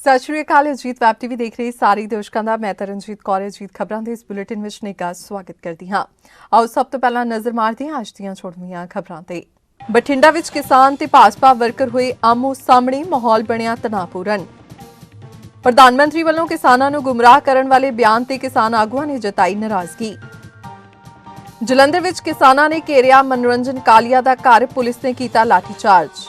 ਸਤਿ ਸ਼੍ਰੀ ਅਕਾਲ। Ajit web TV ਦੇਖ ਰਹੇ ਸਾਰੇ ਦਰਸ਼ਕਾਂ ਦਾ ਮੈਂ ਤਰਨਜੀਤ ਕੌਰ ਅਜੀਤ ਖਬਰਾਂ ਦੇ ਇਸ ਬੁਲੇਟਿਨ ਵਿੱਚ ਨਿੱਘਾ ਸਵਾਗਤ ਕਰਦੀ ਹਾਂ। ਆਓ ਸਭ ਤੋਂ ਪਹਿਲਾਂ ਨਜ਼ਰ ਮਾਰਦੇ ਹਾਂ ਅੱਜ ਦੀਆਂ ਛੋਟੀਆਂ ਖਬਰਾਂ ਤੇ। ਬਠਿੰਡਾ ਵਿੱਚ ਕਿਸਾਨ ਤੇ ਭਾਜਪਾ ਵਰਕਰ ਹੋਏ ਆਮੋ ਸਾਹਮਣੇ, ਮਾਹੌਲ ਬਣਿਆ ਤਣਾਅਪੂਰਨ। ਪ੍ਰਧਾਨ ਮੰਤਰੀ ਵੱਲੋਂ ਕਿਸਾਨਾਂ ਨੂੰ ਗੁੰਮਰਾਹ ਕਰਨ ਵਾਲੇ ਬਿਆਨ ਤੇ ਕਿਸਾਨ ਆਗੂਆਂ ਨੇ ਜਤਾਈ ਨਾਰਾਜ਼ਗੀ। ਜਲੰਧਰ ਵਿੱਚ ਕਿਸਾਨਾਂ ਨੇ ਘੇਰਿਆ ਮਨੋਰੰਜਨ ਕਾਲੀਆ ਦਾ ਘਰ, ਪੁਲਿਸ ਨੇ ਕੀਤਾ ਲਾਠੀਚਾਰਜ।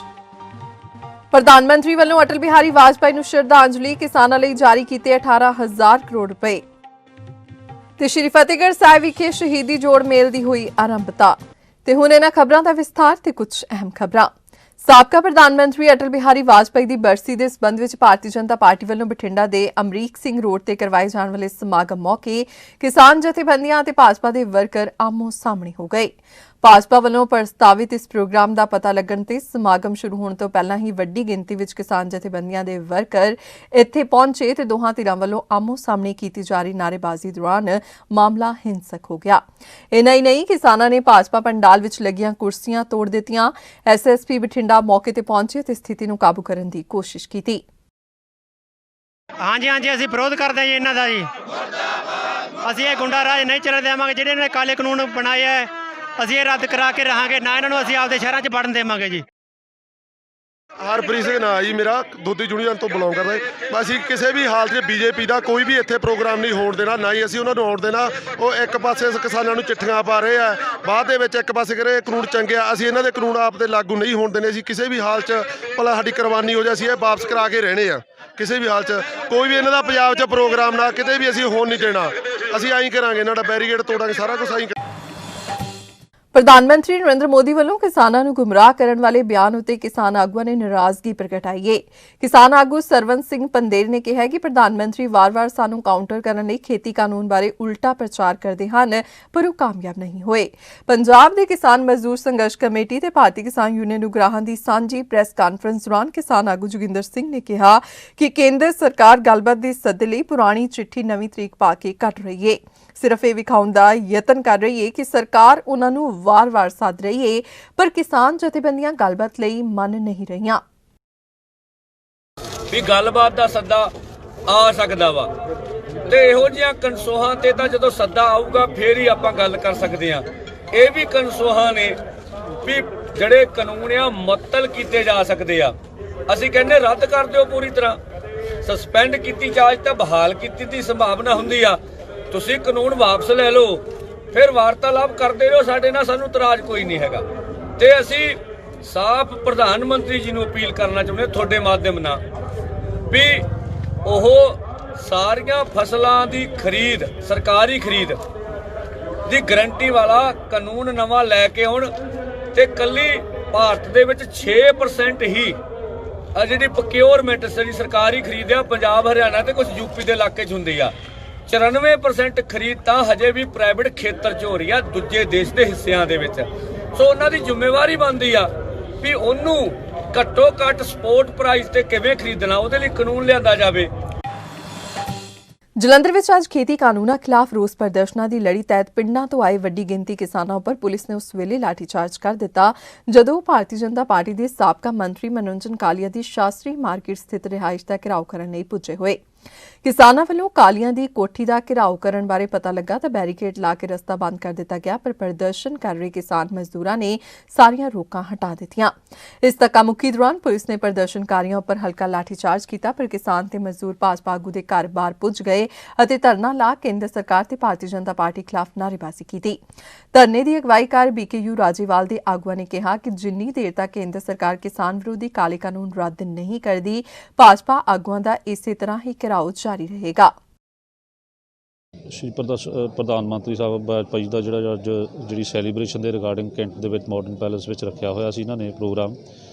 ਪ੍ਰਧਾਨ ਮੰਤਰੀ ਵੱਲੋਂ ਅਟਲ ਬਿਹਾਰੀ ਵਾਜਪਾਈ ਨੂੰ ਸ਼ਰਧਾਂਜਲੀ, ਕਿਸਾਨਾਂ ਲਈ ਜਾਰੀ ਕੀਤੇ 18,000 ਕਰੋੜ ਰੁਪਏ। ਤੇ ਸ਼੍ਰੀ ਫਤਿਹਗੜ੍ਹ ਸਾਹਿਬ ਵਿਖੇ ਸ਼ਹੀਦੀ ਜੋੜ ਮੇਲ ਦੀ ਹੋਈ ਆਰੰਭਤਾ। ਤੇ ਹੁਣ ਇਹਨਾਂ ਖਬਰਾਂ ਦਾ ਵਿਸਥਾਰ ਤੇ ਕੁਝ ਅਹਿਮ ਖਬਰਾਂ। ਸਾਬਕਾ ਪ੍ਰਧਾਨ ਮੰਤਰੀ ਅਟਲ ਬਿਹਾਰੀ ਵਾਜਪਾਈ ਦੀ ਬਰਸੀ ਦੇ ਸਬੰਧ ਵਿੱਚ ਭਾਰਤੀ ਜਨਤਾ ਪਾਰਟੀ ਵੱਲੋਂ ਬਠਿੰਡਾ ਦੇ ਅਮਰੀਕ ਸਿੰਘ ਰੋਡ ਤੇ ਕਰਵਾਏ ਜਾਣ ਵਾਲੇ ਸਮਾਗਮ ਮੌਕੇ ਕਿਸਾਨ ਜਥੇਬੰਦੀਆਂ ਅਤੇ ਭਾਜਪਾ ਦੇ ਵਰਕਰ ਆਮੋ ਸਾਹਮਣੇ ਹੋ ਗਏ। ਭਾਜਪਾ ਵੱਲੋਂ ਪ੍ਰਸਤਾਵਿਤ ਇਸ ਪ੍ਰੋਗਰਾਮ ਦਾ ਪਤਾ ਲੱਗਣ ਤੇ ਸਮਾਗਮ ਸ਼ੁਰੂ ਹੋਣ ਤੋਂ ਪਹਿਲਾਂ ਹੀ ਵੱਡੀ ਗਿਣਤੀ ਵਿੱਚ ਕਿਸਾਨ ਜਥੇਬੰਦੀਆਂ ਦੇ ਵਰਕਰ ਇੱਥੇ ਪਹੁੰਚੇ ਤੇ ਦੋਹਾਂ ਧਿਰਾਂ ਵੱਲੋਂ ਆਮੋ ਸਾਹਮਣੇ ਕੀਤੀ ਜਾ ਰਹੀ ਨਾਅਰੇਬਾਜ਼ੀ ਦੌਰਾਨ ਮਾਮਲਾ ਹਿੰਸਕ ਹੋ ਗਿਆ। ਇੰਨਾ ਹੀ ਨਹੀਂ, ਕਿਸਾਨਾਂ ਨੇ ਭਾਜਪਾ ਪੰਡਾਲ ਵਿੱਚ ਲੱਗੀਆਂ ਕੁਰਸੀਆਂ ਤੋੜ ਦਿੱਤੀਆਂ। ਐਸਐਸਪੀ ਬਠਿੰਡਾ ਮੌਕੇ ਤੇ ਪਹੁੰਚੇ ਤੇ ਸਥਿਤੀ ਨੂੰ ਕਾਬੂ ਕਰਨ ਦੀ ਕੋਸ਼ਿਸ਼ ਕੀਤੀ। ਹਾਂਜੀ ਅਸੀਂ ਵਿਰੋਧ ਕਰਦੇ ਹਾਂ ਜੀ ਇਹਨਾਂ ਦਾ ਜੀ। ਅਸੀਂ ਇਹ ਗੁੰਡਾ ਰਾਜ ਨਹੀਂ ਚੱਲਣ ਦੇਵਾਂਗੇ। ਜਿਹੜੇ ਇਹਨਾਂ ਨੇ ਕਾਲੇ ਕਾਨੂੰਨ ਬਣਾਏ ਹੈ ਅਸੀਂ ਇਹ ਰੱਦ ਕਰਾ ਕੇ ਰਹਾਂਗੇ ਨਾ। ਇਹਨਾਂ ਨੂੰ ਅਸੀਂ ਆਪਦੇ ਸ਼ਹਿਰਾਂ 'ਚ ਵੜਨ ਦੇਵਾਂਗੇ ਜੀ। ਹਰਪ੍ਰੀਤ ਸਿੰਘ ਨਾਂ ਜੀ ਮੇਰਾ, ਦੋਦੀ ਯੂਨੀਅਨ ਤੋਂ ਬਿਲੋਂਗ ਕਰਦਾ। ਅਸੀਂ ਕਿਸੇ ਵੀ ਹਾਲਤ 'ਚ ਬੀਜੇਪੀ ਦਾ ਕੋਈ ਵੀ ਇੱਥੇ ਪ੍ਰੋਗਰਾਮ ਨਹੀਂ ਹੋਣ ਦੇਣਾ, ਨਾ ਹੀ ਅਸੀਂ ਉਹਨਾਂ ਨੂੰ ਆਉਣ ਦੇਣਾ। ਉਹ ਇੱਕ ਪਾਸੇ ਕਿਸਾਨਾਂ ਨੂੰ ਚਿੱਠੀਆਂ ਪਾ ਰਹੇ ਆ, ਬਾਅਦ ਦੇ ਵਿੱਚ ਇੱਕ ਪਾਸੇ ਕਰੇ ਕਾਨੂੰਨ ਚੰਗੇ ਆ। ਅਸੀਂ ਇਹਨਾਂ ਦੇ ਕਾਨੂੰਨ ਆਪ ਤੇ ਲਾਗੂ ਨਹੀਂ ਹੋਣ ਦੇਣੇ। ਅਸੀਂ ਕਿਸੇ ਵੀ ਹਾਲ 'ਚ ਭਲਾ ਸਾਡੀ ਕੁਰਬਾਨੀ ਹੋ ਜਾਏ, ਅਸੀਂ ਇਹ ਵਾਪਸ ਕਰਾ ਕੇ ਰਹਿਣੇ ਆ। ਕਿਸੇ ਵੀ ਹਾਲ 'ਚ ਕੋਈ ਵੀ ਇਹਨਾਂ ਦਾ ਪੰਜਾਬ 'ਚ ਪ੍ਰੋਗਰਾਮ ਨਾ ਕਿਤੇ ਵੀ ਅਸੀਂ ਹੋਣ ਨਹੀਂ ਦੇਣਾ। ਅਸੀਂ ਆਈ ਕਰਾਂਗੇ, ਇਹਨਾਂ ਦਾ ਬੈਰੀਕੇਡ ਤੋੜਾਂਗੇ, ਸਾਰਾ ਕੁਝ ਆਈ। ਪ੍ਰਧਾਨ ਮੰਤਰੀ ਨਰਿੰਦਰ ਮੋਦੀ ਵੱਲੋਂ ਕਿਸਾਨਾਂ ਨੂੰ ਗੁੰਮਰਾਹ ਕਰਨ ਵਾਲੇ ਬਿਆਨ ਉੱਤੇ ਕਿਸਾਨ ਆਗੂਆਂ ਨੇ ਨਾਰਾਜ਼ਗੀ ਪ੍ਰਗਟਾਈ ਹੈ। ਕਿਸਾਨ ਆਗੂ ਸਰਵਨ ਸਿੰਘ ਪੰਦੇਰ ਨੇ ਕਿਹਾ ਕਿ ਪ੍ਰਧਾਨ ਮੰਤਰੀ ਵਾਰ-ਵਾਰ ਸਾਨੂੰ ਕਾਊਂਟਰ ਕਰਨ ਲਈ ਖੇਤੀ ਕਾਨੂੰਨ ਬਾਰੇ ਉਲਟਾ ਪ੍ਰਚਾਰ ਕਰਦੇ ਹਨ, ਪਰ ਉਹ ਕਾਮਯਾਬ ਨਹੀਂ ਹੋਏ। ਪੰਜਾਬ ਦੇ ਕਿਸਾਨ ਮਜ਼ਦੂਰ ਸੰਘਰਸ਼ ਕਮੇਟੀ ਤੇ ਭਾਰਤੀ ਕਿਸਾਨ ਯੂਨੀਅਨ ਉਗਰਾਹਾਂ ਦੀ ਸਾਂਝੀ ਪ੍ਰੈਸ ਕਾਨਫਰੰਸ ਦੌਰਾਨ ਕਿਸਾਨ ਆਗੂ ਜੋਗਿੰਦਰ ਸਿੰਘ ਨੇ ਕਿਹਾ ਕਿ ਕੇਂਦਰ ਸਰਕਾਰ ਗੱਲਬਾਤ ਦੇ ਸੱਦੇ ਲਈ ਪੁਰਾਣੀ ਚਿੱਠੀ ਨਵੀਂ ਤਰੀਕ ਪਾ ਕੇ ਕੱਢ ਰਹੀ ਹੈ। ਸਿਰਫ ਇਹ ਵਿਖਾਉਣ ਦਾ ਯਤਨ ਕਰ ਰਹੀ ਹੈ ਕਿ ਸਰਕਾਰ ਉਹਨਾਂ ਨੂੰ ਵਾਰ-ਵਾਰ ਸੱਦ ਰਹੀ ਹੈ, ਪਰ ਕਿਸਾਨ ਜਥੇਬੰਦੀਆਂ ਗੱਲਬਾਤ ਲਈ ਮੰਨ ਨਹੀਂ ਰਹੀਆਂ। ਵੀ ਗੱਲਬਾਤ ਦਾ ਸੱਦਾ ਆ ਸਕਦਾ ਵਾ ਤੇ ਇਹੋ ਜਿਹੀਆਂ ਕਨਸੋਹਾਂ ਤੇ ਤਾਂ ਜਦੋਂ ਸੱਦਾ ਆਊਗਾ ਫੇਰ ਹੀ ਆਪਾਂ ਗੱਲ ਕਰ ਸਕਦੇ ਆ। ਇਹ ਵੀ ਕਨਸੋਹਾਂ ਨੇ ਵੀ ਜਿਹੜੇ ਕਾਨੂੰਨ ਆ ਮੁਅੱਤਲ ਕੀਤੇ ਜਾ ਸਕਦੇ ਆ। ਅਸੀਂ ਕਹਿੰਦੇ ਰੱਦ ਕਰ ਦਿਓ ਪੂਰੀ ਤਰ੍ਹਾਂ। ਸਸਪੈਂਡ ਕੀਤੀ ਚਾਰਜ ਤਾਂ ਬਹਾਲ ਕੀਤੀ ਦੀ ਸੰਭਾਵਨਾ ਹੁੰਦੀ ਆ। ਤੁਸੀਂ ਕਾਨੂੰਨ ਵਾਪਸ ਲੈ ਲਓ, ਫਿਰ ਵਾਰਤਾਲਾਪ ਕਰਦੇ ਰਹੋ ਸਾਡੇ ਨਾਲ, ਸਾਨੂੰ ਇਤਰਾਜ਼ ਕੋਈ ਨਹੀਂ ਹੈਗਾ। ਤੇ ਅਸੀਂ ਸਾਫ਼ ਪ੍ਰਧਾਨ ਮੰਤਰੀ ਜੀ ਨੂੰ ਅਪੀਲ ਕਰਨਾ ਚਾਹੁੰਦੇ ਤੁਹਾਡੇ ਮਾਧਿਅਮ ਨਾਲ ਵੀ ਉਹ ਸਾਰੀਆਂ ਫਸਲਾਂ ਦੀ ਖਰੀਦ, ਸਰਕਾਰੀ ਖਰੀਦ ਦੀ ਗਰੰਟੀ ਵਾਲਾ ਕਾਨੂੰਨ ਨਵਾਂ ਲੈ ਕੇ ਆਉਣ ਤੇ ਕੱਲੀ ਭਾਰਤ ਦੇ ਵਿੱਚ 6% ਹੀ ਜਿਹੜੀ ਪ੍ਰੋਕਿਉਰਮੈਂਟ ਜਿਹੜੀ ਸਰਕਾਰੀ ਖਰੀਦ ਆ ਪੰਜਾਬ, ਹਰਿਆਣਾ ਤੇ ਕੁਝ ਯੂਪੀ ਦੇ ਇਲਾਕੇ 'ਚ ਹੁੰਦੀ ਆ। 94% ਖਰੀਦ ਤਾਂ ਹਜੇ ਵੀ ਪ੍ਰਾਈਵੇਟ ਖੇਤਰ 'ਚ ਹੋ ਰਹੀ ਆ, ਦੂਜੇ ਦੇਸ਼ ਦੇ ਹਿੱਸਿਆਂ ਦੇ ਵਿੱਚ। ਸੋ ਉਹਨਾਂ ਦੀ ਜ਼ਿੰਮੇਵਾਰੀ ਬਣਦੀ ਆ ਵੀ ਉਹਨੂੰ ਘੱਟੋ ਘੱਟ ਸਪੋਰਟ ਪ੍ਰਾਈਸ ਤੇ ਕਿਵੇਂ ਖਰੀਦਣਾ, ਉਹਦੇ ਲਈ ਕਾਨੂੰਨ ਲਿਆਂਦਾ ਜਾਵੇ। ਜਲੰਧਰ ਵਿੱਚ ਅੱਜ ਖੇਤੀ ਕਾਨੂੰਨਾਂ ਖਿਲਾਫ ਰੋਸ ਪ੍ਰਦਰਸ਼ਨਾਂ ਦੀ ਲੜੀ ਤਹਿਤ ਪਿੰਡਾਂ ਤੋਂ ਆਏ ਵੱਡੀ ਗਿਣਤੀ ਕਿਸਾਨਾਂ ਉੱਪਰ ਪੁਲਿਸ ਨੇ ਉਸ ਵੇਲੇ ਲਾਠੀਚਾਰਜ ਕਰ ਦਿੱਤਾ ਜਦੋਂ ਭਾਰਤੀ ਜਨਤਾ ਪਾਰਟੀ ਦੇ ਸਾਬਕਾ ਮੰਤਰੀ ਮਨੋਰੰਜਨ ਕਾਲੀਆ ਦੀ ਸ਼ਾਸਤਰੀ ਮਾਰਕੀਟ ਸਥਿਤ ਰਿਹਾਇਸ਼ ਦਾ ਘਿਰਾਓ ਕਰਨ ਲਈ ਪੁੱਜੇ ਹੋਏ। ਕਿਸਾਨਾਂ ਵੱਲੋਂ ਕਾਲੀਆਂ ਦੀ ਕੋਠੀ ਦਾ ਘਿਰਾਓ ਕਰਨ ਬਾਰੇ ਪਤਾ ਲੱਗਾ ਤਾਂ ਬੈਰੀਕੇਡ ਲਾ ਕੇ ਰਸਤਾ ਬੰਦ ਕਰ ਦਿੱਤਾ ਗਿਆ, ਪਰ ਪ੍ਰਦਰਸ਼ਨ ਕਰ ਰਹੇ ਕਿਸਾਨ ਮਜ਼ਦੂਰਾਂ ਨੇ ਸਾਰੀਆਂ ਰੋਕਾਂ ਹਟਾ ਦਿੱਤੀਆਂ। ਇਸ ਧੱਕਾਮੁੱਕੀ ਦੌਰਾਨ ਪੁਲਿਸ ਨੇ ਪ੍ਰਦਰਸ਼ਨਕਾਰੀਆਂ ਉੱਪਰ ਹਲਕਾ ਲਾਠੀਚਾਰਜ ਕੀਤਾ, ਪਰ ਕਿਸਾਨ ਤੇ ਮਜ਼ਦੂਰ ਭਾਜਪਾ ਆਗੂ ਦੇ ਘਰ ਬਾਹਰ ਪੁੱਜ ਗਏ ਅਤੇ ਧਰਨਾ ਲਾ ਕੇਂਦਰ ਸਰਕਾਰ ਤੇ ਭਾਰਤੀ ਜਨਤਾ ਪਾਰਟੀ ਖਿਲਾਫ ਨਾਅਰੇਬਾਜ਼ੀ ਕੀਤੀ। ਧਰਨੇ ਦੀ ਅਗਵਾਈ ਕਰ BKU ਰਾਜੇਵਾਲ ਦੇ ਆਗੂਆਂ ਨੇ ਕਿਹਾ ਕਿ ਜਿੰਨੀ ਦੇਰ ਤੱਕ ਕੇਂਦਰ ਸਰਕਾਰ ਕਿਸਾਨ ਵਿਰੋਧੀ ਕਾਲੇ ਕਾਨੂੰਨ ਰੱਦ ਨਹੀਂ ਕਰਦੀ, ਭਾਜਪਾ ਆਗੂਆਂ ਦਾ ਇਸੇ ਤਰ੍ਹਾਂ ਹੀ ਘਿਰਾਓ ਜਾਰੀ ਰਹੇਗਾ। ਸ਼੍ਰੀ ਪ੍ਰਧਾਨ ਮੰਤਰੀ ਸਾਹਿਬ ਵਾਜਪਾਈ ਦਾ ਜਿਹੜੀ ਸੈਲੀਬ੍ਰੇਸ਼ਨ ਦੇ ਰਿਗਾਰਡਿੰਗ ਕੈਂਟ ਦੇ ਵਿੱਚ ਮਾਡਰਨ ਪੈਲੇਸ ਵਿੱਚ ਰੱਖਿਆ ਹੋਇਆ ਸੀ ਇਹਨਾਂ ਨੇ ਪ੍ਰੋਗਰਾਮ,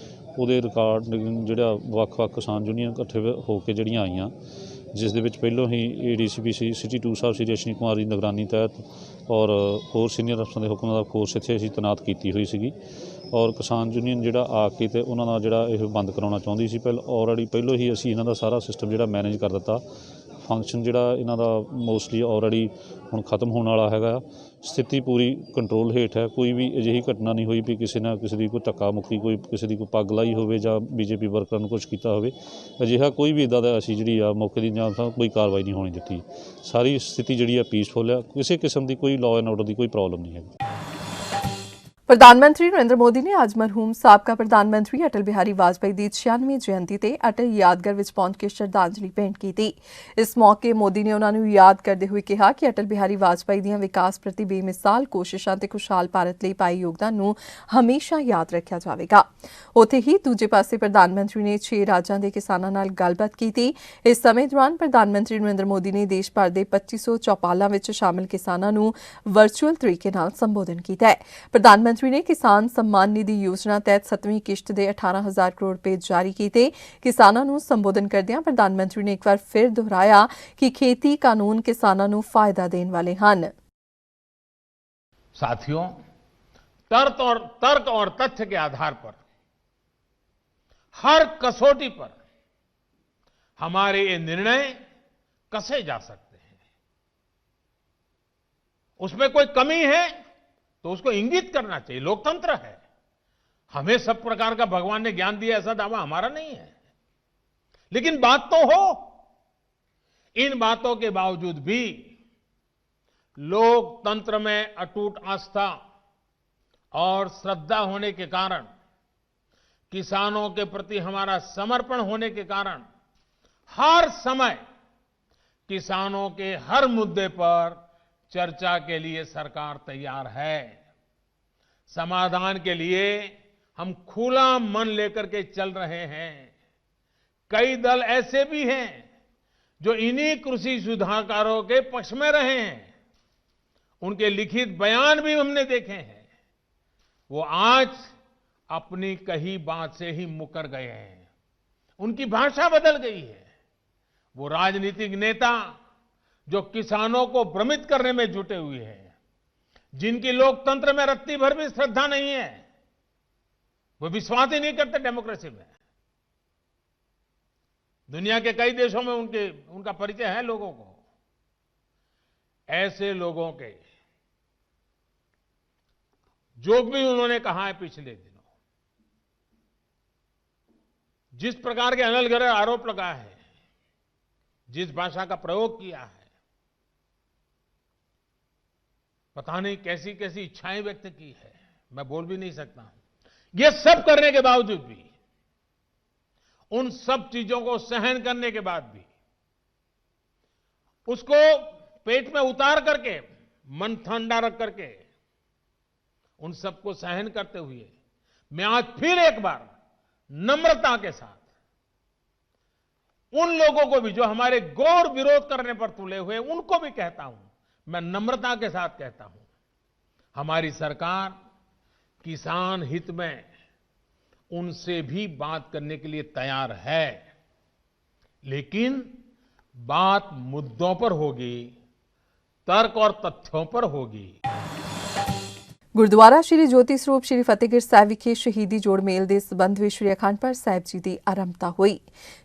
ਉਹਦੇ ਰਿਕਾਰਡਿੰਗ ਜਿਹੜਾ ਵੱਖ-ਵੱਖ ਕਿਸਾਨ ਯੂਨੀਅਨ ਇਕੱਠੇ ਹੋ ਕੇ ਜਿਹੜੀਆਂ ਆਈਆਂ, ਜਿਸ ਦੇ ਵਿੱਚ ਪਹਿਲੋਂ ਹੀ ADCP ਸਿਟੀ 2 ਸਾਹਿਬ ਸ਼੍ਰੀ ਅਸ਼ਵਨੀ ਕੁਮਾਰ ਦੀ ਨਿਗਰਾਨੀ ਤਹਿਤ ਔਰ ਹੋਰ ਸੀਨੀਅਰ ਅਫਸਰਾਂ ਦੇ ਹੁਕਮ ਦਾ ਫੋਰਸ ਇੱਥੇ ਅਸੀਂ ਤੈਨਾਤ ਕੀਤੀ ਹੋਈ ਸੀਗੀ। ਔਰ ਕਿਸਾਨ ਯੂਨੀਅਨ ਜਿਹੜਾ ਆ ਕੇ ਤੇ ਉਹਨਾਂ ਦਾ ਜਿਹੜਾ ਇਹ ਬੰਦ ਕਰਾਉਣਾ ਚਾਹੁੰਦੀ ਸੀ। ਪਹਿਲੋਂ ਹੀ ਅਸੀਂ ਇਹਨਾਂ ਦਾ ਸਾਰਾ ਸਿਸਟਮ ਜਿਹੜਾ ਮੈਨੇਜ ਕਰ ਦਿੱਤਾ। ਫੰਕਸ਼ਨ ਜਿਹੜਾ ਇਹਨਾਂ ਦਾ ਮੋਸਟਲੀ ਆਲਰੇਡੀ ਹੁਣ ਖਤਮ ਹੋਣ ਵਾਲਾ ਹੈਗਾ। ਸਥਿਤੀ ਪੂਰੀ ਕੰਟਰੋਲ ਹੇਠ ਹੈ। ਕੋਈ ਵੀ ਅਜਿਹੀ ਘਟਨਾ ਨਹੀਂ ਹੋਈ ਵੀ ਕਿਸੇ ਨਾਲ ਕਿਸੇ ਦੀ ਕੋਈ ਧੱਕਾ ਮੁੱਕੀ, ਕੋਈ ਕਿਸੇ ਦੀ ਕੋਈ ਪੱਗ ਲਾਈ ਹੋਵੇ ਜਾਂ ਬੀਜੇਪੀ ਵਰਕਰਾਂ ਨੂੰ ਕੁਛ ਕੀਤਾ ਹੋਵੇ। ਅਜਿਹਾ ਕੋਈ ਵੀ ਇੱਦਾਂ ਦਾ ਅਸੀਂ ਜਿਹੜੀ ਆ ਮੌਕੇ ਦੀ ਜਾਂ ਤਾਂ ਕੋਈ ਕਾਰਵਾਈ ਨਹੀਂ ਹੋਣੀ ਦਿੱਤੀ। ਸਾਰੀ ਸਥਿਤੀ ਜਿਹੜੀ ਆ ਪੀਸਫੁਲ ਆ, ਕਿਸੇ ਕਿਸਮ ਦੀ ਕੋਈ ਲਾਅ ਐਂਡ ਆਰਡਰ ਦੀ ਕੋਈ ਪ੍ਰੋਬਲਮ ਨਹੀਂ ਹੈ। प्रधानमंत्री नरेंद्र मोदी ने आज मरहूम साबका प्रधानमंत्री अटल बिहारी वाजपेयी ਦੀ 96ਵੀਂ ਜयंती ਤੇ ਅਟਲ ਯਾਦਗਾਰ ਵਿੱਚ ਪਹੁੰਚ ਕੇ ਸ਼ਰਧਾਂਜਲੀ ਭੇਂਟ ਕੀਤੀ। ਇਸ ਮੌਕੇ ਮੋਦੀ ਨੇ ਉਹਨਾਂ ਨੂੰ ਯਾਦ ਕਰਦੇ ਹੋਏ ਕਿਹਾ ਕਿ ਅਟਲ ਬਿਹਾਰੀ ਵਾਜਪੇਈ ਦੀਆਂ ਵਿਕਾਸ ਪ੍ਰਤੀ ਬੇਮਿਸਾਲ ਕੋਸ਼ਿਸ਼ਾਂ ਤੇ ਖੁਸ਼ਹਾਲ ਭਾਰਤ ਲਈ ਪਾਏ ਯੋਗਦਾਨ ਨੂੰ ਹਮੇਸ਼ਾ ਯਾਦ ਰੱਖਿਆ ਜਾਵੇਗਾ। ਉੱਥੇ ਹੀ ਦੂਜੇ ਪਾਸੇ ਪ੍ਰਧਾਨ ਮੰਤਰੀ ਨੇ 6 ਰਾਜਾਂ ਦੇ ਕਿਸਾਨਾਂ ਨਾਲ ਗੱਲਬਾਤ ਕੀਤੀ। ਇਸ ਸਮੇਂ ਦੌਰਾਨ ਪ੍ਰਧਾਨ ਮੰਤਰੀ ਨਰਿੰਦਰ ਮੋਦੀ ਨੇ ਦੇਸ਼ ਭਰ ਦੇ 2500 ਚੌਪਾਲਾਂ ਵਿੱਚ ਸ਼ਾਮਲ ਕਿਸਾਨਾਂ ਨੂੰ ਵਰਚੁਅਲ ਤਰੀਕੇ ਨਾਲ ਸੰਬੋਧਨ ਕੀਤਾ ਹੈ। ਪ੍ਰਧਾਨ ਮੰਤਰੀ ने किसान सम्मान निधि योजना तहत 7वीं किश्त के 18,000 करोड़ रुपए जारी किए। किसानों को संबोधन करदਿਆਂ प्रधानमंत्री ने एक बार फिर दोहराया कि खेती कानून किसानों को फायदा देने वाले हैं। साथियों, तर्क और तथ्य के आधार पर हर कसौटी पर हमारे ये निर्णय कसे जा सकते हैं। उसमें कोई कमी है तो उसको इंगित करना चाहिए। लोकतंत्र है, हमें सब प्रकार का भगवान ने ज्ञान दिया ऐसा दावा हमारा नहीं है, लेकिन बात तो हो। इन बातों के बावजूद भी लोकतंत्र में अटूट आस्था और श्रद्धा होने के कारण, किसानों के प्रति हमारा समर्पण होने के कारण हर समय किसानों के हर मुद्दे पर चर्चा के लिए सरकार तैयार है। समाधान के लिए हम खुला मन लेकर के चल रहे हैं। कई दल ऐसे भी हैं जो इन्हीं कृषि सुधारों के पक्ष में रहे हैं। उनके लिखित बयान भी हमने देखे हैं। वो आज अपनी कही बात से ही मुकर गए हैं, उनकी भाषा बदल गई है। वो राजनीतिक नेता जो किसानों को भ्रमित करने में जुटे हुए हैं, जिनकी लोकतंत्र में रत्ती भर भी श्रद्धा नहीं है, वो विश्वास ही नहीं करते डेमोक्रेसी में। दुनिया के कई देशों में उनका परिचय है लोगों को। ऐसे लोगों के जो भी उन्होंने कहा है पिछले दिनों, जिस प्रकार के अनलगढ़ आरोप लगाए हैं, जिस भाषा का प्रयोग किया है, पता नहीं कैसी कैसी इच्छाएं व्यक्त की है, मैं बोल भी नहीं सकता हूं। ये सब करने के बावजूद भी, उन सब चीजों को सहन करने के बाद भी, उसको पेट में उतार करके, मन ठंडा रख करके, उन सबको सहन करते हुए मैं आज फिर एक बार नम्रता के साथ उन लोगों को भी जो हमारे घोर विरोध करने पर तुले हुए, उनको भी कहता हूं, मैं नम्रता के साथ कहता हूं, हमारी सरकार किसान हित में उनसे भी बात करने के लिए तैयार है, लेकिन बात मुद्दों पर होगी, तर्क और तथ्यों पर होगी। ਗੁਰਦੁਆਰਾ ਸ਼੍ਰੀ ਜੋਤੀ ਸਰੂਪ ਸ਼੍ਰੀ ਫਤਿਹਗੜ੍ਹ ਸਾਹਿਬ ਵਿਖੇ ਸ਼ਹੀਦੀ ਜੋੜ ਮੇਲ ਦੇ ਸਬੰਧ ਵਿੱਚ ਸ਼੍ਰੀ ਅਖੰਡ ਪਾਠ ਸਾਹਿਬ ਜੀ ਦੀ ਆਰੰਭਤਾ ਹੋਈ।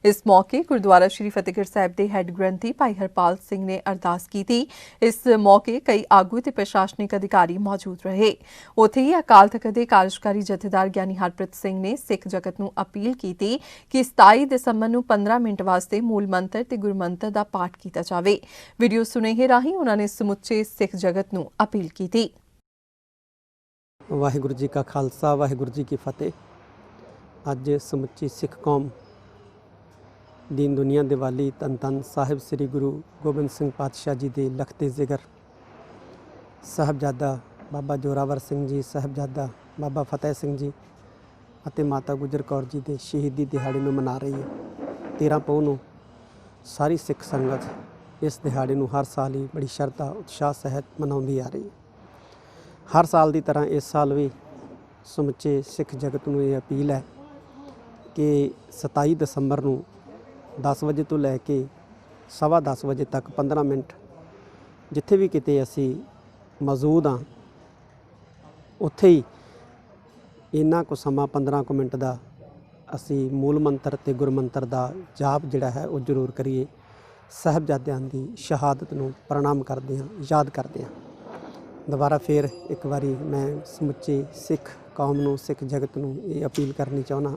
ਇਸ ਮੌਕੇ ਗੁਰਦੁਆਰਾ ਸ਼੍ਰੀ ਫਤਿਹਗੜ੍ਹ ਸਾਹਿਬ ਦੇ ਹੈੱਡ ਗ੍ਰੰਥੀ ਭਾਈ ਹਰਪਾਲ ਸਿੰਘ ਨੇ ਅਰਦਾਸ ਕੀਤੀ। ਇਸ ਮੌਕੇ ਕਈ ਆਗੂ ਤੇ ਪ੍ਰਸ਼ਾਸਨਿਕ ਅਧਿਕਾਰੀ ਮੌਜੂਦ ਰਹੇ। ਉੱਥੇ ਹੀ ਅਕਾਲ ਤਖਤ ਦੇ ਕਾਰਜਕਾਰੀ ਜਥੇਦਾਰ ਗਿਆਨੀ ਹਰਪ੍ਰੀਤ ਸਿੰਘ ਨੇ ਸਿੱਖ ਜਗਤ ਨੂੰ ਅਪੀਲ ਕੀਤੀ ਕਿ 27 ਦਸੰਬਰ ਨੂੰ 15 ਮਿੰਟ ਵਾਸਤੇ ਮੂਲ ਮੰਤਰ ਤੇ ਗੁਰਮੰਤਰ ਦਾ ਪਾਠ ਕੀਤਾ ਜਾਵੇ। ਵੀਡੀਓ ਸੁਨੇਹੇ ਰਾਹੀਂ ਉਹਨਾਂ ਨੇ ਸਮੁੱਚੇ ਸਿੱਖ ਜਗਤ ਨੂੰ ਅਪੀਲ ਕੀਤੀ। ਵਾਹਿਗੁਰੂ ਜੀ ਕਾ ਖਾਲਸਾ, ਵਾਹਿਗੁਰੂ ਜੀ ਕੀ ਫਤਿਹ। ਅੱਜ ਸਮੁੱਚੀ ਸਿੱਖ ਕੌਮ ਦੀਨ ਦੁਨੀਆ ਦੇ ਵਾਲੀ ਧੰਨ ਧੰਨ ਸਾਹਿਬ ਸ੍ਰੀ ਗੁਰੂ ਗੋਬਿੰਦ ਸਿੰਘ ਪਾਤਸ਼ਾਹ ਜੀ ਦੇ ਲਖਤੇ ਜ਼ਿਕਰ ਸਾਹਿਬਜ਼ਾਦਾ ਬਾਬਾ ਜੋਰਾਵਰ ਸਿੰਘ ਜੀ, ਸਾਹਿਬਜ਼ਾਦਾ ਬਾਬਾ ਫਤਿਹ ਸਿੰਘ ਜੀ ਅਤੇ ਮਾਤਾ ਗੁਜਰ ਕੌਰ ਜੀ ਦੇ ਸ਼ਹੀਦੀ ਦਿਹਾੜੇ ਨੂੰ ਮਨਾ ਰਹੀ ਹੈ। 13 ਪੋਹ ਨੂੰ ਸਾਰੀ ਸਿੱਖ ਸੰਗਤ ਇਸ ਦਿਹਾੜੇ ਨੂੰ ਹਰ ਸਾਲ ਹੀ ਬੜੀ ਸ਼ਰਧਾ ਉਤਸ਼ਾਹ ਸਹਿਤ ਮਨਾਉਂਦੀ ਆ ਰਹੀ ਹੈ। हर साल की तरह इस साल भी समुचे सिख जगत में ये अपील है कि 27 दसंबर को 10 बजे तो लैके 10:15 बजे तक 15 मिनट जिथे भी किते असी मौजूद हाँ, उत्थे ही इन्ना को समा 15 मिनट का असी मूल मंत्र ते गुरमंत्र का जाप जिहड़ा है वो जरूर करिए। ਸਾਹਿਬਜ਼ਾਦਿਆਂ ਦੀ ਸ਼ਹਾਦਤ ਨੂੰ ਪ੍ਰਣਾਮ ਕਰਦੇ ਹਾਂ, ਯਾਦ ਕਰਦੇ ਹਾਂ। ਦੁਬਾਰਾ ਫਿਰ ਇੱਕ ਵਾਰੀ ਮੈਂ ਸਮੁੱਚੇ ਸਿੱਖ ਕੌਮ ਨੂੰ, ਸਿੱਖ ਜਗਤ ਨੂੰ ਇਹ ਅਪੀਲ ਕਰਨੀ ਚਾਹੁੰਦਾ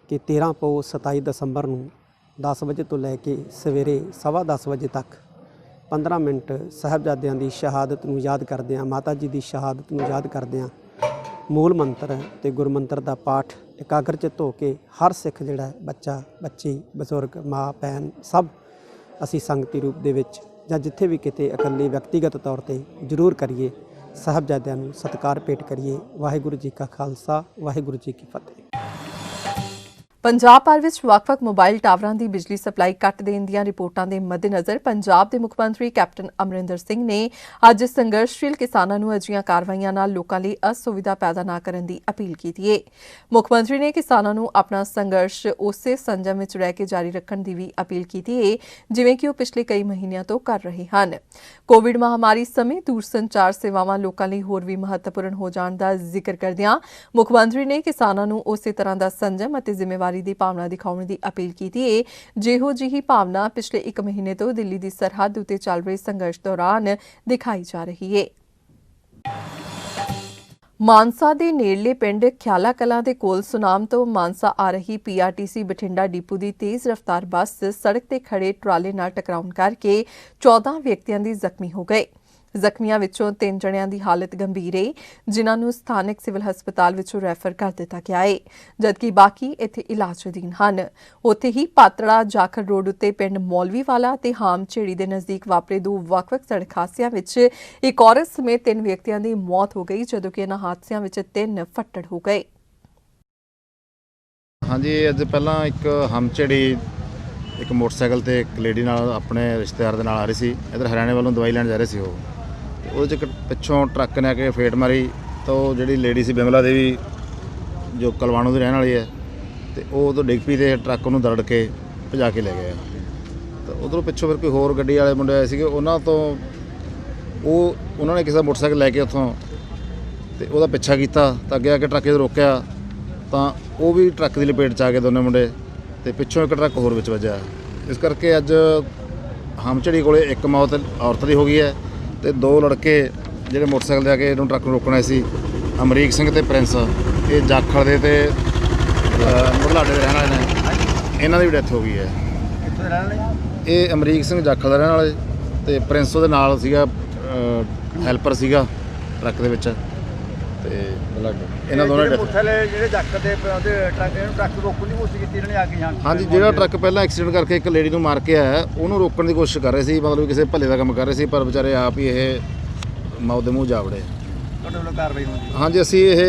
ਕਿ 13 ਪੋਹ 27 ਦਸੰਬਰ ਨੂੰ 10 ਵਜੇ ਤੋਂ ਲੈ ਕੇ ਸਵੇਰੇ 10:15 ਵਜੇ ਤੱਕ 15 ਮਿੰਟ ਸਾਹਿਬਜ਼ਾਦਿਆਂ ਦੀ ਸ਼ਹਾਦਤ ਨੂੰ ਯਾਦ ਕਰਦੇ ਹਾਂ, ਮਾਤਾ ਜੀ ਦੀ ਸ਼ਹਾਦਤ ਨੂੰ ਯਾਦ ਕਰਦੇ ਹਾਂ। ਮੂਲ ਮੰਤਰ ਤੇ ਗੁਰਮੰਤਰ ਦਾ ਪਾਠ ਇਕਾਗਰ ਚਿੱਤ ਹੋ ਕੇ ਹਰ ਸਿੱਖ ਜਿਹੜਾ ਬੱਚਾ, ਬੱਚੀ, ਬਜ਼ੁਰਗ, ਮਾਂ, ਭੈਣ ਸਭ ਅਸੀਂ ਸੰਗਤੀ ਰੂਪ ਦੇ ਵਿੱਚ ਜਾਂ ਜਿੱਥੇ ਵੀ ਕਿਤੇ ਇਕੱਲੇ ਵਿਅਕਤੀਗਤ ਤੌਰ ਤੇ ਜ਼ਰੂਰ ਕਰੀਏ, ਸਾਹਿਬਜ਼ਾਦਿਆਂ ਨੂੰ ਸਤਿਕਾਰ ਭੇਟ ਕਰੀਏ। ਵਾਹਿਗੁਰੂ ਜੀ ਕਾ ਖਾਲਸਾ, ਵਾਹਿਗੁਰੂ ਜੀ ਕੀ ਫਤਿਹ। ਪੰਜਾਬ ਭਰ ਵਿੱਚ ਵੱਖ-ਵੱਖ ਮੋਬਾਈਲ ਟਾਵਰਾਂ ਦੀ ਬਿਜਲੀ ਸਪਲਾਈ ਕੱਟ ਦੇਣ ਦੀਆਂ ਰਿਪੋਰਟਾਂ ਦੇ ਮੱਦੇਨਜ਼ਰ ਪੰਜਾਬ ਦੇ ਮੁੱਖ ਮੰਤਰੀ ਕੈਪਟਨ ਅਮਰਿੰਦਰ ਸਿੰਘ ਨੇ ਅੱਜ ਸੰਘਰਸ਼ਸ਼ੀਲ ਕਿਸਾਨਾਂ ਨੂੰ ਅਜਿਹੀਆਂ ਕਾਰਵਾਈਆਂ ਨਾਲ ਲੋਕਾਂ ਲਈ ਅਸੁਵਿਧਾ ਪੈਦਾ ਨਾ ਕਰਨ ਦੀ ਅਪੀਲ ਕੀਤੀ ਹੈ। ਮੁੱਖ ਮੰਤਰੀ ਨੇ ਕਿਸਾਨਾਂ ਨੂੰ ਆਪਣਾ ਸੰਘਰਸ਼ ਉਸੇ ਸੰਜਮ ਵਿੱਚ ਰਹਿ ਕੇ ਜਾਰੀ ਰੱਖਣ ਦੀ ਵੀ ਅਪੀਲ ਕੀਤੀ ਹੈ ਜਿਵੇਂ ਕਿ ਉਹ ਪਿਛਲੇ ਕਈ ਮਹੀਨਿਆਂ ਤੋਂ ਕਰ ਰਹੇ ਹਨ। ਕੋਵਿਡ ਮਹਾਮਾਰੀ ਸਮੇਂ ਦੂਰਸੰਚਾਰ ਸੇਵਾਵਾਂ ਲੋਕਾਂ ਲਈ ਹੋਰ ਵੀ ਮਹੱਤਵਪੂਰਨ ਹੋ ਜਾਣ ਦਾ ਜ਼ਿਕਰ ਕਰਦਿਆਂ ਮੁੱਖ ਮੰਤਰੀ ਨੇ ਕਿਸਾਨਾਂ ਨੂੰ ਉਸੇ ਤਰ੍ਹਾਂ ਦਾ ਸੰਜਮ ਅਤੇ ਜ਼ਿੰਮੇਵਾਰੀ ਦੀ ਭਾਵਨਾ ਦਿਖਾਉਣ ਦੀ ਅਪੀਲ ਕੀਤੀ ਹੈ ਜਿਹੋ ਜਿਹੀ ਭਾਵਨਾ ਪਿਛਲੇ 1 ਮਹੀਨੇ ਤੋਂ ਦਿੱਲੀ ਦੀ ਸਰਹੱਦ ਉੱਤੇ ਚੱਲ ਰਹੇ ਸੰਘਰਸ਼ ਦੌਰਾਨ ਦਿਖਾਈ ਜਾ ਰਹੀ ਹੈ। ਮਾਨਸਾ ਦੇ ਨੇੜਲੇ ਪਿੰਡ ਖਿਆਲਾ ਕਲਾਂ ਦੇ ਕੋਲ ਸੁਨਾਮ ਤੋਂ ਮਾਨਸਾ ਆ ਰਹੀ PRTC ਬਠਿੰਡਾ ਡਿਪੂ ਦੀ ਤੇਜ਼ ਰਫ਼ਤਾਰ ਬੱਸ ਸੜਕ ਤੇ ਖੜੇ ਟਰਾਲੇ ਨਾਲ ਟਕਰਾਉਣ ਕਰਕੇ 14 ਵਿਅਕਤੀਆਂ ਦੀ ਜ਼ਖਮੀ ਹੋ ਗਏ। ਜ਼ਖਮੀਆਂ ਵਿੱਚੋਂ 3 ਜਣਿਆਂ ਦੀ ਹਾਲਤ ਗੰਭੀਰ ਹੈ ਜਿਨ੍ਹਾਂ ਨੂੰ ਸਥਾਨਕ ਸਿਵਲ ਹਸਪਤਾਲ ਵਿੱਚੋਂ ਰੈਫਰ ਕਰ ਦਿੱਤਾ ਗਿਆ ਹੈ ਜਦਕਿ ਬਾਕੀ ਇੱਥੇ ਇਲਾਜ ਅਧੀਨ ਹਨ। ਉੱਥੇ ਹੀ ਪਾਤੜਾ ਜਾਖੜ ਰੋਡ ਉੱਤੇ ਪਿੰਡ ਮੌਲਵੀਵਾਲਾ ਤੇ ਹਾਮਝੇੜੀ ਦੇ ਨਜ਼ਦੀਕ ਵਾਪਰੇ 2 ਵੱਖ-ਵੱਖ ਸੜਕ ਹਾਦਸਿਆਂ ਵਿੱਚ ਇੱਕ ਔਰਤ ਸਮੇਤ 3 ਵਿਅਕਤੀਆਂ ਦੀ ਮੌਤ ਹੋ ਗਈ ਜਦੋਂ ਕਿ ਇਹਨਾਂ ਹਾਦਸਿਆਂ ਵਿੱਚ 3 ਫੱਟੜ ਹੋ ਗਏ। ਹਾਂਜੀ, ਅੱਜ ਪਹਿਲਾਂ ਇੱਕ ਹਾਮਝੇੜੀ ਇੱਕ ਮੋਟਰਸਾਈਕਲ ਤੇ ਇੱਕ ਲੇਡੀ ਨਾਲ ਆਪਣੇ ਰਿਸ਼ਤੇਦਾਰ ਦੇ ਨਾਲ ਆ ਰਹੀ ਸੀ। ਇੱਧਰ ਹਰਿਆਣੇ ਵੱਲੋਂ ਦਵਾਈ ਲੈਣ ਜਾ ਰਹੇ ਸੀ ਉਹ। ਉਹਦੇ 'ਚ ਇੱਕ ਪਿੱਛੋਂ ਟਰੱਕ ਨੇ ਆ ਕੇ ਫੇਟ ਮਾਰੀ ਤਾਂ ਉਹ ਜਿਹੜੀ ਲੇਡੀ ਸੀ ਬਿਮਲਾ ਦੇਵੀ ਜੋ ਕਲਵਾਣੂ ਦੀ ਰਹਿਣ ਵਾਲੀ ਹੈ ਤੇ ਉਹ ਉਦੋਂ ਡਿੱਗ ਪਈ ਤੇ ਟਰੱਕ ਉਹਨੂੰ ਦਰੜ ਕੇ ਭਜਾ ਕੇ ਲੈ ਗਏ। ਤਾਂ ਉਧਰੋਂ ਪਿੱਛੋਂ ਫਿਰ ਕੋਈ ਹੋਰ ਗੱਡੀ ਵਾਲੇ ਮੁੰਡੇ ਆਏ ਸੀਗੇ, ਉਹਨਾਂ ਨੇ ਕਿਸੇ ਦਾ ਮੋਟਰਸਾਈਕਲ ਲੈ ਕੇ ਉੱਥੋਂ ਤੇ ਉਹਦਾ ਪਿੱਛਾ ਕੀਤਾ ਤਾਂ ਅੱਗੇ ਆ ਕੇ ਟਰੱਕ ਜਦੋਂ ਰੋਕਿਆ ਤਾਂ ਉਹ ਵੀ ਟਰੱਕ ਦੀ ਲਪੇਟ 'ਚ ਆ ਗਏ ਦੋਨੇ ਮੁੰਡੇ ਤੇ ਪਿੱਛੋਂ ਇੱਕ ਟਰੱਕ ਹੋਰ ਵਿੱਚ ਵੱਜਿਆ। ਇਸ ਕਰਕੇ ਅੱਜ ਹਾਮਝੜੀ ਕੋਲੇ ਇੱਕ ਮੌਤ ਔਰਤ ਦੀ ਹੋ ਗਈ ਹੈ ਤੇ 2 ਲੜਕੇ ਜਿਹੜੇ ਮੋਟਰਸਾਈਕਲ 'ਤੇ ਆ ਕੇ ਇਹਨੂੰ ਟਰੱਕ ਨੂੰ ਰੋਕਣਾ ਸੀ, ਅਮਰੀਕ ਸਿੰਘ ਤੇ ਪ੍ਰਿੰਸ, ਇਹ ਜਾਖੜ ਦੇ ਤੇ ਮੁਰਲਾਡੇ ਦੇ ਰਹਿਣ ਵਾਲੇ ਨੇ। ਇਹਨਾਂ ਦੀ ਵੀ ਡੈਥ ਹੋ ਗਈ ਹੈ। ਕਿੱਥੋਂ ਦੇ ਰਹਿਣ ਵਾਲੇ? ਇਹ ਅਮਰੀਕ ਸਿੰਘ ਜਾਖੜ ਦਾ ਰਹਿਣ ਵਾਲੇ ਤੇ ਪ੍ਰਿੰਸ ਉਹਦੇ ਨਾਲ ਸੀਗਾ, ਹੈਲਪਰ ਸੀਗਾ ਟਰੱਕ ਦੇ ਵਿੱਚ ਤੇ ਇਹਨਾਂ ਦੋਨਾਂ ਨੇ ਜਿਹੜੇ ਜਾਖੜ ਦੇ ਟਰੱਕ ਰੋਕਣ ਦੀ ਕੋਸ਼ਿਸ਼ ਕੀਤੀ ਇਹਨਾਂ ਨੇ ਆ ਕੇ। ਹਾਂਜੀ, ਜਿਹੜਾ ਟਰੱਕ ਪਹਿਲਾਂ ਐਕਸੀਡੈਂਟ ਕਰਕੇ ਇੱਕ ਲੇਡੀ ਨੂੰ ਮਾਰ ਕੇ ਆਇਆ ਉਹਨੂੰ ਰੋਕਣ ਦੀ ਕੋਸ਼ਿਸ਼ ਕਰ ਰਹੇ ਸੀ, ਮਤਲਬ ਕਿਸੇ ਭੱਲੇ ਦਾ ਕੰਮ ਕਰ ਰਹੇ ਸੀ, ਪਰ ਵਿਚਾਰੇ ਆਪ ਹੀ ਇਹ ਮੌਤ ਦੇ ਮੂੰਹ ਜਾ ਵੜੇ। ਤੁਹਾਡੇ ਵੱਲੋਂ ਕਾਰਵਾਈ ਹੁੰਦੀ? ਹਾਂਜੀ, ਅਸੀਂ ਇਹ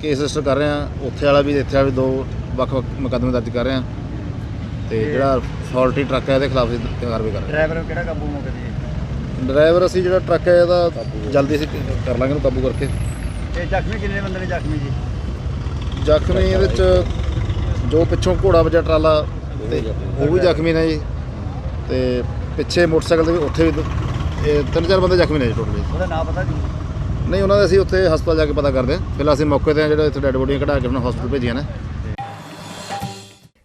ਕੇਸ ਰਜਿਸਟਰ ਕਰ ਰਹੇ ਹਾਂ, ਉੱਥੇ ਵਾਲਾ ਵੀ ਇੱਥੇ ਵਾਲਾ ਵੀ 2 ਵੱਖ-ਵੱਖ ਮੁਕੱਦਮੇ ਦਰਜ ਕਰ ਰਹੇ ਹਾਂ ਤੇ ਜਿਹੜਾ ਫਾਲਟੀ ਟਰੱਕ ਹੈ ਇਹਦੇ ਖਿਲਾਫ ਕਾਰਵਾਈ ਕਰ ਰਹੇ ਹਾਂ। ਡਰਾਈਵਰ ਕਿਹੜਾ ਕਾਬੂ ਹੋ ਗਿਆ? ਡਰਾਈਵਰ ਅਸੀਂ ਜਿਹੜਾ ਟਰੱਕ ਹੈ ਇਹਦਾ ਜਲਦੀ ਅਸੀਂ ਕਰ ਲਾਂਗੇ ਇਹਨੂੰ ਕਾਬੂ ਕਰਕੇ। ਇਹ ਜ਼ਖਮੀ ਕਿੰਨੇ ਬੰਦੇ ਨੇ ਜ਼ਖਮੀ ਜੀ? ਜ਼ਖਮੀ ਇਹਦੇ 'ਚ ਜੋ ਪਿੱਛੋਂ ਘੋੜਾ ਵੱਜਾ ਟਰਾਲਾ ਤੇ ਉਹ ਵੀ ਜ਼ਖਮੀ ਨੇ ਜੀ ਤੇ ਪਿੱਛੇ ਮੋਟਰਸਾਈਕਲ ਦੇ ਵੀ ਉੱਥੇ ਵੀ 3-4 ਬੰਦੇ ਜ਼ਖਮੀ ਨੇ ਜੀ ਟੋਟਲੀ। ਉਹਦਾ ਨਾਮ ਪਤਾ ਨਹੀਂ ਉਹਨਾਂ ਦਾ? ਅਸੀਂ ਉੱਥੇ ਹਸਪਤਾਲ ਜਾ ਕੇ ਪਤਾ ਕਰਦੇ ਹਾਂ। ਫਿਲਹਾਲ ਅਸੀਂ ਮੌਕੇ 'ਤੇ ਜਿਹੜੇ ਇੱਥੇ ਡੈਡ ਬੋਡੀਆਂ ਕਢਾ ਕੇ ਉਹਨਾਂ ਹਸਪਤਾਲ ਭੇਜੀਆਂ ਨੇ।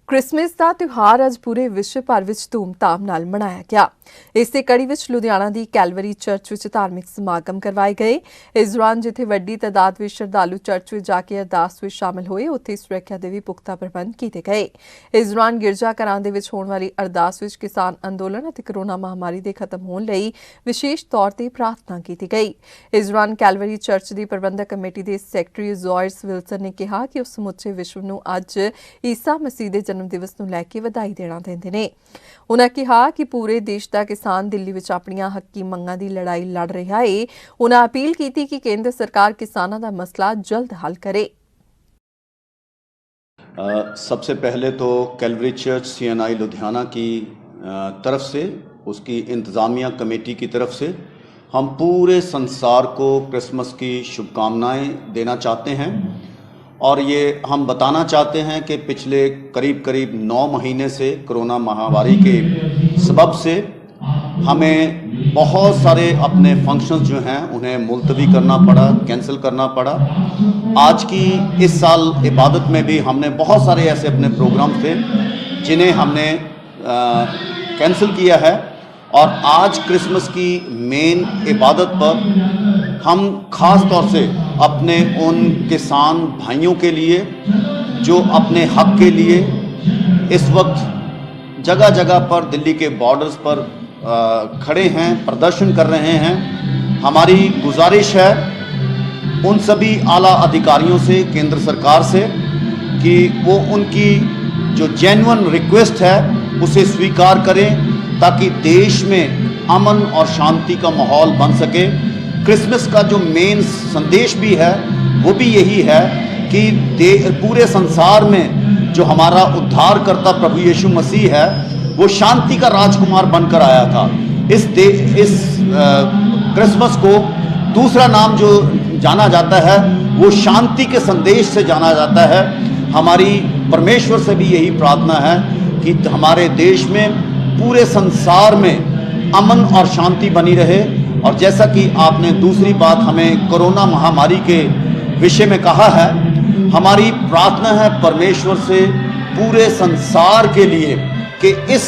ਕ੍ਰਿਸਮਸ ਦਾ ਤਿਉਹਾਰ ਅੱਜ ਪੂਰੇ ਵਿਸ਼ਵ ਭਰ ਵਿੱਚ ਧੂਮਧਾਮ ਨਾਲ ਮਨਾਇਆ ਗਿਆ। ਇਸੇ ਕੜੀ ਵਿੱਚ ਲੁਧਿਆਣਾ ਦੀ ਕੈਲਵਰੀ ਚਰਚ ਵਿੱਚ ਧਾਰਮਿਕ ਸਮਾਗਮ ਕਰਵਾਏ ਗਏ। ਇਸ ਦੌਰਾਨ ਜਿੱਥੇ ਵੱਡੀ ਤਾਦਾਦ ਵਿੱਚ ਸ਼ਰਧਾਲੂ ਚਰਚ ਵਿੱਚ ਜਾ ਕੇ ਅਰਦਾਸ ਵਿੱਚ ਸ਼ਾਮਲ ਹੋਏ, ਉੱਥੇ ਸੁਰੱਖਿਆ ਦੇ ਵੀ ਪੁਖਤਾ ਪ੍ਰਬੰਧ ਕੀਤੇ ਗਏ। ਇਸ ਦੌਰਾਨ ਗਿਰਜਾ ਘਰਾਂ ਦੇ ਵਿੱਚ ਹੋਣ ਵਾਲੀ ਅਰਦਾਸ ਵਿੱਚ ਕਿਸਾਨ ਅੰਦੋਲਨ ਅਤੇ ਕੋਰੋਨਾ ਮਹਾਮਾਰੀ ਦੇ ਖਤਮ ਹੋਣ ਲਈ ਵਿਸ਼ੇਸ਼ ਤੌਰ ਤੇ ਪ੍ਰਾਰਥਨਾ ਕੀਤੀ ਗਈ। ਇਸ ਦੌਰਾਨ ਕੈਲਵਰੀ ਚਰਚ ਦੀ ਪ੍ਰਬੰਧਕ ਕਮੇਟੀ ਦੇ ਸੈਕਟਰੀ ਜੋਇਸ ਵਿਲਸਨ ਨੇ ਕਿਹਾ ਕਿ ਉਹ ਸਮੁੱਚੇ ਵਿਸ਼ਵ ਨੂੰ ਅੱਜ ਈਸਾ ਮਸੀਹ ਦੇ ਜਨਮ ਦਿਵਸ ਨੂੰ ਲੈ ਕੇ ਵਧਾਈ ਦੇਣਾ ਚਾਹੁੰਦੇ ਨੇ। ਉਨ੍ਹਾਂ ਕਿਹਾ ਕਿ ਪੂਰੇ ਦੇਸ਼ ਦਾ ਕਿਸਾਨ ਦਿੱਲੀ ਵਿੱਚ ਆਪਣੀਆਂ ਹੱਕੀ ਮੰਗਾਂ ਦੀ ਲੜਾਈ ਲੜ ਰਿਹਾ ਹੈ। ਉਨ੍ਹਾਂ ਅਪੀਲ ਕੀਤੀ ਕਿ ਕੇਂਦਰ ਸਰਕਾਰ ਕਿਸਾਨਾਂ ਦਾ ਮਸਲਾ ਜਲਦ हल करे। सबसे पहले तो कैलवरी चर्च CNI लुधियाना की तरफ से, उसकी इंतज़ामिया कमेटी की तरफ से हम पूरे संसार को क्रिसमस की शुभकामनाएं देना चाहते हैं और ये हम बताना चाहते हैं कि पिछले करीब 9 महीने से कोरोना महामारी के सबब से हमें बहुत सारे अपने फंक्शंस जो हैं उन्हें मुलतवी करना पड़ा, कैंसिल करना पड़ा। आज की इस साल इबादत में भी हमने बहुत सारे ऐसे अपने प्रोग्राम थे जिन्हें हमने कैंसिल किया है और आज क्रिसमस की मेन इबादत पर हम ख़ास तौर से अपने उन किसान भाइयों के लिए जो अपने हक के लिए इस वक्त जगह जगह पर दिल्ली के बॉर्डर्स पर खड़े हैं, प्रदर्शन कर रहे हैं, हमारी गुजारिश है उन सभी आला अधिकारियों से, केंद्र सरकार से, कि वो उनकी जो जेन्युइन रिक्वेस्ट है उसे स्वीकार करें ताकि देश में अमन और शांति का माहौल बन सके। क्रिसमस का जो मेन संदेश भी है वो भी यही है कि पूरे संसार में जो हमारा उद्धारकर्ता प्रभु यीशु मसीह है वो शांति का राजकुमार बनकर आया था। इस क्रिसमस को दूसरा नाम जो जाना जाता है वो शांति के संदेश से जाना जाता है। हमारी परमेश्वर से भी यही प्रार्थना है कि हमारे देश में, पूरे संसार में अमन और शांति बनी रहे। और जैसा कि आपने दूसरी बात हमें कोरोना महामारी के विषय में कहा है, हमारी प्रार्थना है परमेश्वर से पूरे संसार के लिए कि इस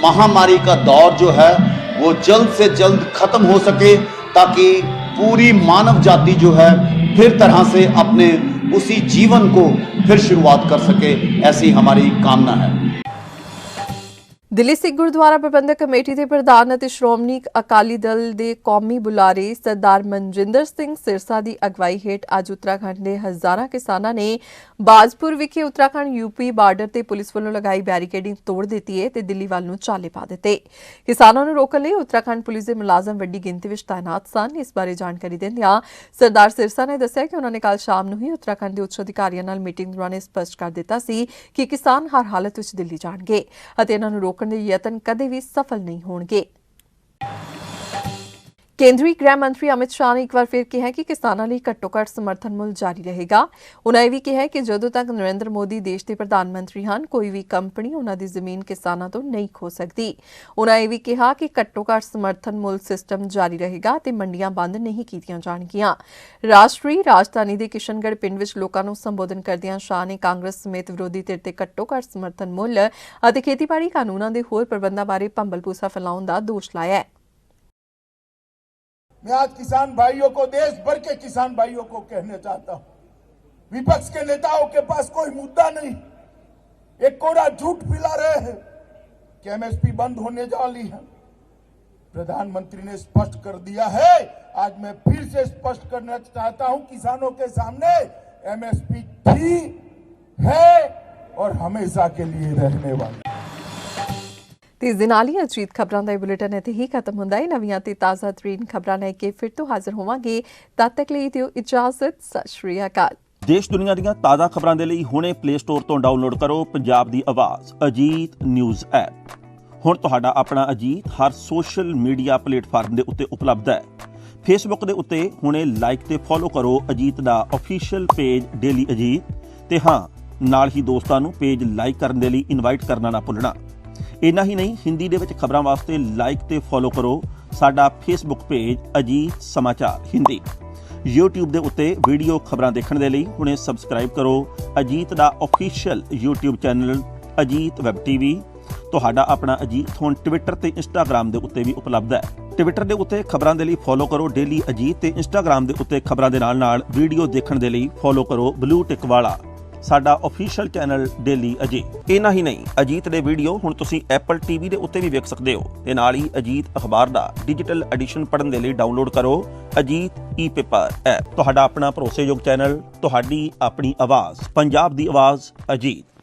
महामारी का दौर जो है वो जल्द से जल्द खत्म हो सके ताकि पूरी मानव जाति जो है फिर तरह से अपने उसी जीवन को फिर शुरुआत कर सके, ऐसी हमारी कामना है। ਦਿੱਲੀ ਸਿੱਖ ਗੁਰਦੁਆਰਾ ਪ੍ਰਬੰਧਕ ਕਮੇਟੀ ਦੇ ਪ੍ਰਧਾਨ ਅਤੇ ਸ਼੍ਰੋਮਣੀ ਅਕਾਲੀ ਦਲ ਦੇ ਕੌਮੀ ਬੁਲਾਰੇ ਸਰਦਾਰ ਮਨਜਿੰਦਰ ਸਿੰਘ ਸਿਰਸਾ ਦੀ ਅਗਵਾਈ ਹੇਠ ਅੱਜ ਉੱਤਰਾਖੰਡ ਦੇ ਹਜ਼ਾਰਾਂ ਕਿਸਾਨਾਂ ਨੇ ਬਾਜਪੁਰ ਵਿਖੇ ਉੱਤਰਾਖੰਡ ਯੂਪੀ ਬਾਰਡਰ ਤੇ ਪੁਲਿਸ ਵੱਲੋਂ ਲਗਾਈ ਬੈਰੀਕੇਡਿੰਗ ਤੋੜ ਦਿੱਤੀ ਹੈ ਤੇ ਦਿੱਲੀ ਵੱਲ ਨੂੰ ਚਾਲੇ ਪਾ ਦਿੱਤੇ। ਕਿਸਾਨਾਂ ਨੂੰ ਰੋਕਣ ਲਈ ਉੱਤਰਾਖੰਡ ਪੁਲਿਸ ਦੇ ਮੁਲਾਜ਼ਮ ਵੱਡੀ ਗਿਣਤੀ ਵਿੱਚ ਤਾਇਨਾਤ ਸਨ। ਇਸ ਬਾਰੇ ਜਾਣਕਾਰੀ ਦਿੰਦਿਆਂ ਸਰਦਾਰ ਸਿਰਸਾ ਨੇ ਦੱਸਿਆ ਕਿ ਉਹਨਾਂ ਨੇ ਕੱਲ੍ਹ ਸ਼ਾਮ ਨੂੰ ਹੀ ਉੱਤਰਾਖੰਡ ਦੇ ਉੱਚ ਅਧਿਕਾਰੀਆਂ ਨਾਲ ਮੀਟਿੰਗ ਦੌਰਾਨ ਸਪਸ਼ਟ ਕਰ ਦਿੱਤਾ ਸੀ ਕਿ ਕਿਸਾਨ ਹਰ ਹਾਲਤ ਵਿੱਚ ਦਿੱਲੀ ਜਾਣਗੇ ਅਤੇ ਇਹਨਾਂ ਨੂੰ ਰੋਕਣ ਦੇ ਯਤਨ ਕਦੇ ਵੀ ਸਫਲ ਨਹੀਂ ਹੋਣਗੇ। ਕੇਂਦਰੀ ਗ੍ਰਹਿ ਮੰਤਰੀ ਅਮਿਤ ਸ਼ਾਹ ਨੇ ਇੱਕ ਵਾਰ ਫਿਰ ਕਿਹਾ ਕਿ ਕਿਸਾਨਾਂ ਲਈ ਘੱਟੋ-ਘੱਟ ਸਮਰਥਨ ਮੁੱਲ ਜਾਰੀ ਰਹੇਗਾ। ਉਨ੍ਹਾਂ ਇਹ ਵੀ ਕਿਹਾ ਕਿ ਜਦੋਂ ਤੱਕ ਨਰਿੰਦਰ ਮੋਦੀ ਦੇਸ਼ ਦੇ ਪ੍ਰਧਾਨ ਮੰਤਰੀ ਹਨ, ਕੋਈ ਵੀ ਕੰਪਨੀ ਉਨ੍ਹਾਂ ਦੀ ਜ਼ਮੀਨ ਕਿਸਾਨਾਂ ਤੋਂ ਨਹੀਂ ਖੋ ਸਕਦੀ। ਉਨ੍ਹਾਂ ਇਹ ਵੀ ਕਿਹਾ ਕਿ ਘੱਟੋ-ਘੱਟ ਸਮਰਥਨ ਮੁੱਲ ਸਿਸਟਮ ਜਾਰੀ ਰਹੇਗਾ ਤੇ ਮੰਡੀਆਂ ਬੰਦ ਨਹੀਂ ਕੀਤੀਆਂ ਜਾਣਗੀਆਂ। ਰਾਸ਼ਟਰੀ ਰਾਜਧਾਨੀ ਦੇ ਕਿਸ਼ਨਗੜ੍ਹ ਪਿੰਡ ਵਿੱਚ ਲੋਕਾਂ ਨੂੰ ਸੰਬੋਧਨ ਕਰਦਿਆਂ ਸ਼ਾਹ ਨੇ ਕਾਂਗਰਸ ਸਮੇਤ ਵਿਰੋਧੀ ਧਿਰ ਤੇ ਘੱਟੋ-ਘੱਟ ਸਮਰਥਨ ਮੁੱਲ ਅਤੇ ਖੇਤੀਬਾੜੀ ਕਾਨੂੰਨਾਂ ਦੇ ਹੋਰ ਪ੍ਰਬੰਧਾਂ ਬਾਰੇ ਭੰਬਲ-ਭੂਸਾ ਫੈਲਾਉਣ ਦਾ ਦੋਸ਼ ਲਾਇਆ ਹੈ। मैं आज किसान भाइयों को, देश भर के किसान भाइयों को कहना चाहता हूं, विपक्ष के नेताओं के पास कोई मुद्दा नहीं, एक कोरा झूठ फैला रहे हैं कि एमएसपी बंद होने वाली है। प्रधानमंत्री ने स्पष्ट कर दिया है, आज मैं फिर से स्पष्ट करना चाहता हूं किसानों के सामने, एमएसपी थी, है और हमेशा के लिए रहने वाली। ਤੇ ਇਸ ਦੇ ਨਾਲ ਹੀ ਅਜੀਤ ਖਬਰਾਂ ਦਾ ਇਹ ਬੁਲੇਟਿਨ ਇੱਥੇ ਹੀ ਖਤਮ ਹੁੰਦਾ ਹੈ। ਨਵੀਆਂ ਤੇ ਤਾਜ਼ਾ ਤਰੀਨ ਖਬਰਾਂ ਲੈ ਕੇ ਫਿਰ ਤੋਂ ਹਾਜ਼ਰ ਹੋਵਾਂਗੇ। ਤਦ ਤੱਕ ਲਈ ਦਿਓ ਇਜਾਜ਼ਤ। ਸਤਿ ਸ਼੍ਰੀ ਅਕਾਲ। ਦੇਸ਼ ਦੁਨੀਆ ਦੀਆਂ ਤਾਜ਼ਾ ਖਬਰਾਂ ਦੇ ਲਈ ਹੁਣੇ ਪਲੇ ਸਟੋਰ ਤੋਂ ਡਾਊਨਲੋਡ ਕਰੋ ਪੰਜਾਬ ਦੀ ਆਵਾਜ਼ ਅਜੀਤ ਨਿਊਜ਼ ਐਪ। ਹੁਣ ਤੁਹਾਡਾ ਆਪਣਾ ਅਜੀਤ ਹਰ ਸੋਸ਼ਲ ਮੀਡੀਆ ਪਲੇਟਫਾਰਮ ਦੇ ਉੱਤੇ ਉਪਲਬਧ ਹੈ। ਫੇਸਬੁੱਕ ਦੇ ਉੱਤੇ ਹੁਣੇ ਲਾਈਕ ਤੇ ਫੋਲੋ ਕਰੋ ਅਜੀਤ ਦਾ ਅਫੀਸ਼ੀਅਲ ਪੇਜ ਡੇਲੀ ਅਜੀਤ ਤੇ ਹਾਂ ਨਾਲ ਹੀ ਦੋਸਤਾਂ ਨੂੰ ਪੇਜ ਲਾਈਕ ਕਰਨ ਦੇ ਲਈ ਇਨਵਾਈਟ ਕਰਨਾ ਨਾ ਭੁੱਲਣਾ। ਇੰਨਾ ਹੀ ਨਹੀਂ, ਹਿੰਦੀ ਦੇ ਵਿੱਚ ਖਬਰਾਂ ਵਾਸਤੇ ਲਾਈਕ ਤੇ ਫੋਲੋ ਕਰੋ ਸਾਡਾ ਫੇਸਬੁੱਕ ਪੇਜ ਅਜੀਤ ਸਮਾਚਾਰ ਹਿੰਦੀ। YouTube ਦੇ ਉੱਤੇ ਵੀਡੀਓ ਖਬਰਾਂ ਦੇਖਣ ਦੇ ਲਈ ਹੁਣੇ ਸਬਸਕ੍ਰਾਈਬ ਕਰੋ ਅਜੀਤ ਦਾ official YouTube channel Ajit web TV। ਤੁਹਾਡਾ ਆਪਣਾ ਅਜੀਤ ਹੁਣ ਟਵਿੱਟਰ ਤੇ ਇੰਸਟਾਗ੍ਰਾਮ ਦੇ ਉੱਤੇ ਵੀ ਉਪਲਬਧ ਹੈ। ਟਵਿੱਟਰ ਦੇ ਉੱਤੇ ਖਬਰਾਂ ਦੇ ਲਈ ਫੋਲੋ ਕਰੋ ਡੇਲੀ ਅਜੀਤ ਤੇ ਇੰਸਟਾਗ੍ਰਾਮ ਦੇ ਉੱਤੇ ਖਬਰਾਂ ਦੇ ਨਾਲ ਵੀਡੀਓ ਦੇਖਣ ਦੇ ਲਈ ਫੋਲੋ ਕਰੋ ਬਲੂ ਟਿਕ ਵਾਲਾ ਸਾਡਾ ਅਫੀਸ਼ੀਅਲ ਚੈਨਲ ਡੇਲੀ ਅਜੀਤ। ਇੰਨਾ ਹੀ ਨਹੀਂ, ਅਜੀਤ ਦੇ ਵੀਡੀਓ ਹੁਣ ਤੁਸੀਂ Apple TV ਦੇ ਉੱਤੇ ਵੀ ਵੇਖ ਸਕਦੇ ਹੋ ਤੇ ਨਾਲ ਹੀ ਅਜੀਤ ਅਖਬਾਰ ਦਾ ਡਿਜੀਟਲ ਐਡੀਸ਼ਨ ਪੜ੍ਹਨ ਦੇ ਲਈ ਡਾਊਨਲੋਡ ਕਰੋ ਅਜੀਤ ਈ-ਪੇਪਰ ਐਪ। ਤੁਹਾਡਾ ਆਪਣਾ ਭਰੋਸੇਯੋਗ ਚੈਨਲ, ਤੁਹਾਡੀ ਆਪਣੀ ਆਵਾਜ਼, ਪੰਜਾਬ ਦੀ ਆਵਾਜ਼ ਅਜੀਤ।